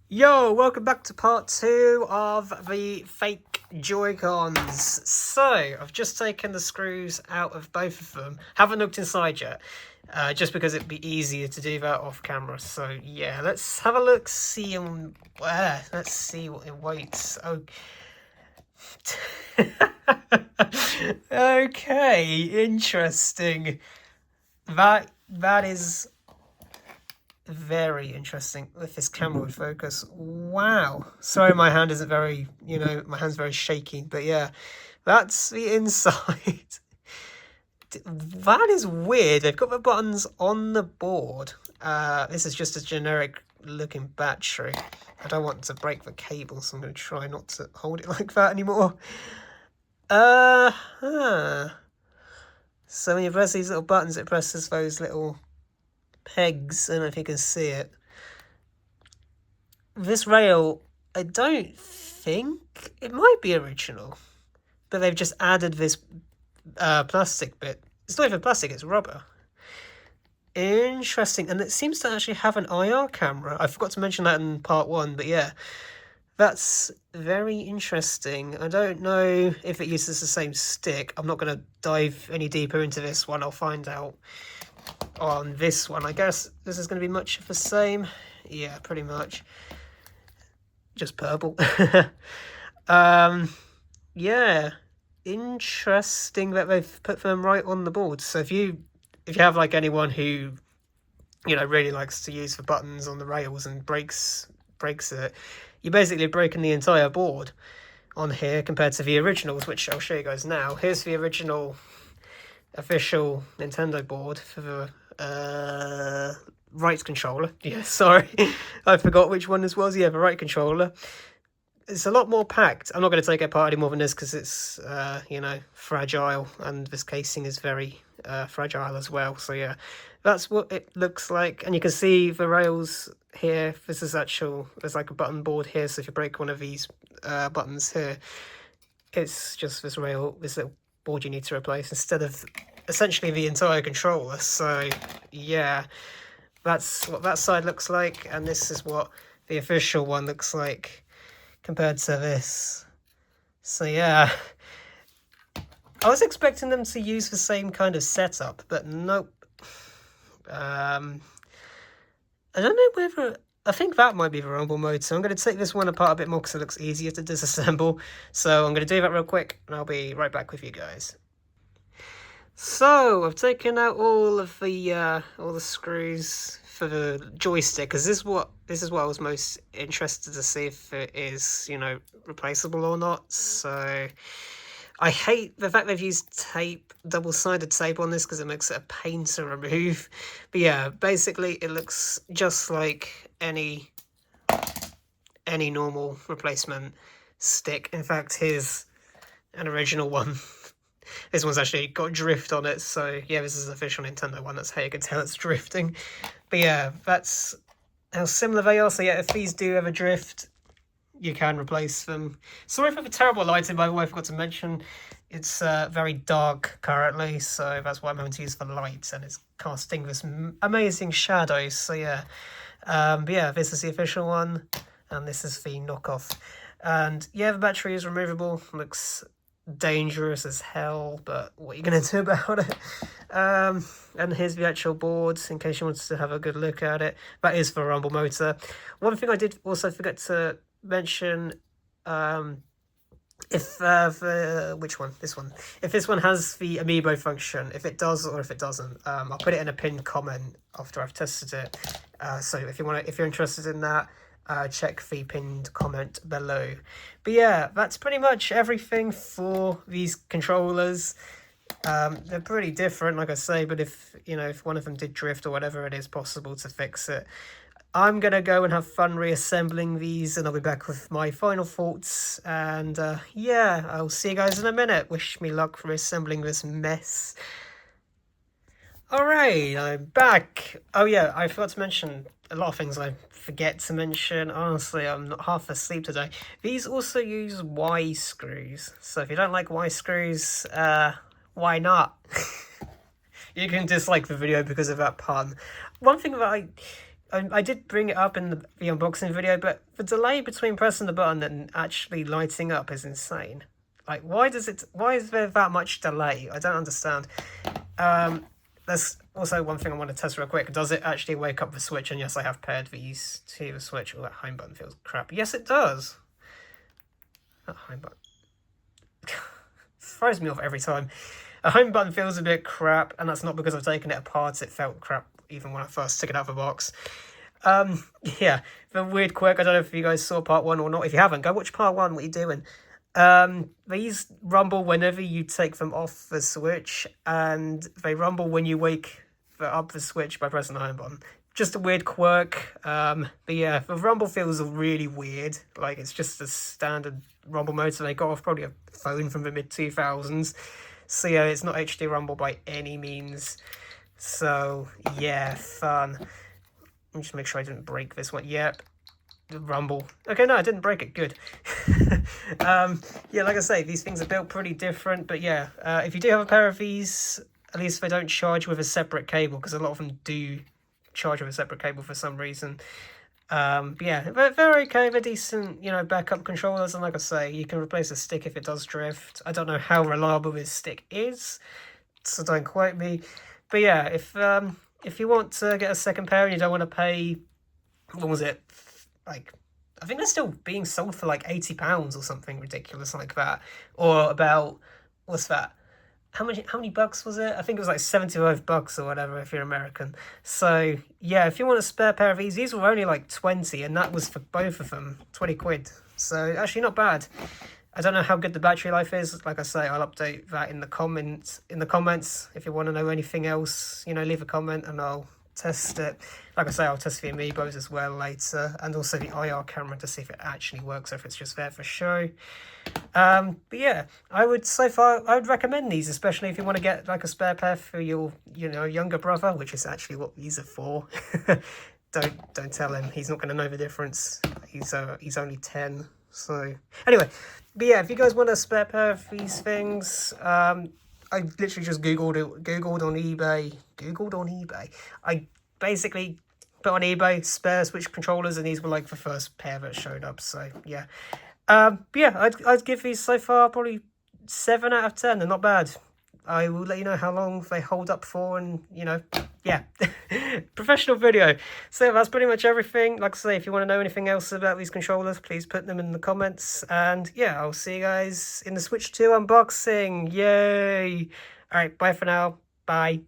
Yo, welcome back to part 2 of the fake Joy-Cons. So, I've just taken the screws out of both of them. Haven't looked inside yet, just because it'd be easier to do that off camera. So, yeah, let's have a look, see let's see what it waits. Oh. Okay, interesting. That is very interesting if this camera would focus. Wow. Sorry, my hand isn't very, my hand's very shaky, but yeah, that's the inside. That is weird. They've got the buttons on the board. This is just a generic looking battery. I don't want to break the cable, so I'm going to try not to hold it like that anymore. So when you press these little buttons, it presses those little pegs. I don't know if you can see it. This rail, I don't think it might be original, but they've just added this plastic bit. It's not even plastic, it's rubber. Interesting. And it seems to actually have an IR camera. I forgot to mention that in part 1, but yeah, that's very interesting. I don't know if it uses the same stick. I'm not going to dive any deeper into this one. I'll find out on this one. I guess this is going to be much of the same. Yeah, pretty much. Just purple. Yeah, interesting that they've put them right on the board. So if you have like anyone who really likes to use the buttons on the rails and breaks it, you're basically breaking the entire board on here compared to the originals, which I'll show you guys now. Here's the original official Nintendo board for the right controller. Yeah, sorry, I forgot which one this was. Yeah, the right controller. It's a lot more packed. I'm not going to take it apart any more than this because it's fragile, and this casing is very fragile as well. So yeah, that's what it looks like. And you can see the rails here. This is there's like a button board here, so if you break one of these buttons here, it's just this rail, this little board you need to replace instead of essentially the entire controller. So yeah, that's what that side looks like, and this is what the official one looks like compared to this. So yeah, I was expecting them to use the same kind of setup, but nope. I don't know whether, I think that might be the rumble mode, so I'm going to take this one apart a bit more because it looks easier to disassemble. So I'm going to do that real quick, and I'll be right back with you guys. So I've taken out all the screws for the joystick, because this is what I was most interested to see if it is replaceable or not. So I hate the fact they've used tape, double-sided tape on this, because it makes it a pain to remove. But yeah, basically it looks just like any normal replacement stick. In fact, here's an original one. This one's actually got drift on it, so yeah, this is an official Nintendo one. That's how you can tell it's drifting. But yeah, that's how similar they are. So yeah, if these do ever drift, you can replace them. Sorry for the terrible lighting, by the way, I forgot to mention. It's very dark currently, so that's why I'm having to use the lights, and it's casting this amazing shadows. So yeah, but yeah, this is the official one, and this is the knockoff. And yeah, the battery is removable. Looks dangerous as hell, but what are you going to do about it? And here's the actual board in case you wanted to have a good look at it. That is for rumble motor. One thing I did also forget to mention, if which one? This one. If this one has the amiibo function, if it does or if it doesn't, I'll put it in a pinned comment after I've tested it. So if you're interested in that, check the pinned comment below. But yeah, that's pretty much everything for these controllers. They're pretty different, like I say, but if one of them did drift or whatever, it is possible to fix it. I'm gonna go and have fun reassembling these, and I'll be back with my final thoughts. And yeah, I'll see you guys in a minute. Wish me luck for reassembling this mess. Alright, I'm back. Oh yeah, I forgot to mention a lot of things I forget to mention. Honestly, I'm not half asleep today. These also use Y screws. So if you don't like Y screws, why not? You can dislike the video because of that pun. One thing that I did bring it up in the unboxing video, but the delay between pressing the button and actually lighting up is insane. Like, why is there that much delay? I don't understand. There's also one thing I want to test real quick. Does it actually wake up the Switch? And yes, I have paired these to the Switch. Oh, that home button feels crap. Yes, it does. That home button throws me off every time. A home button feels a bit crap, and that's not because I've taken it apart. It felt crap even when I first took it out of the box. Yeah, the weird quirk. I don't know if you guys saw part 1 or not. If you haven't, go watch part 1. What are you doing? These rumble whenever you take them off the Switch, and they rumble when you wake up the Switch by pressing the home button. Just a weird quirk. But yeah, the rumble feels really weird. Like, it's just a standard rumble motor they got off probably a phone from the mid-2000s. So yeah, it's not HD rumble by any means. So yeah, fun. Let me just make sure I didn't break this one. Yep. The rumble. Okay, no, I didn't break it. Good. Yeah, like I say, these things are built pretty different. But yeah, if you do have a pair of these, at least they don't charge with a separate cable, because a lot of them do charge with a separate cable for some reason. But yeah, they're okay. They're decent, backup controllers. And like I say, you can replace the stick if it does drift. I don't know how reliable this stick is, so don't quote me. But yeah, if you want to get a second pair and you don't want to pay, what was it? Like, I think they're still being sold for like £80 or something ridiculous like that. Or about, what's that? How many bucks was it? I think it was like $75 or whatever if you're American. So yeah, if you want a spare pair of these were only like 20, and that was for both of them, 20 quid. So actually not bad. I don't know how good the battery life is. Like I say, I'll update that in the comments. If you want to know anything else, leave a comment and I'll test it. Like I say, I'll test the Amiibos as well later, and also the IR camera to see if it actually works or if it's just there for show. But yeah, I would recommend these, especially if you want to get like a spare pair for your younger brother, which is actually what these are for. Don't tell him, he's not going to know the difference. He's only 10. So anyway, but yeah, if you guys want a spare pair of these things, I literally just googled on eBay. I basically put on eBay spare Switch controllers, and these were like the first pair that showed up. So yeah, but yeah, I'd give these so far probably 7 out of 10. They're not bad. I will let you know how long they hold up for, and yeah, professional video. So that's pretty much everything. Like I say, if you want to know anything else about these controllers, please put them in the comments. And yeah, I'll see you guys in the Switch 2 unboxing. Yay! All right, bye for now. Bye.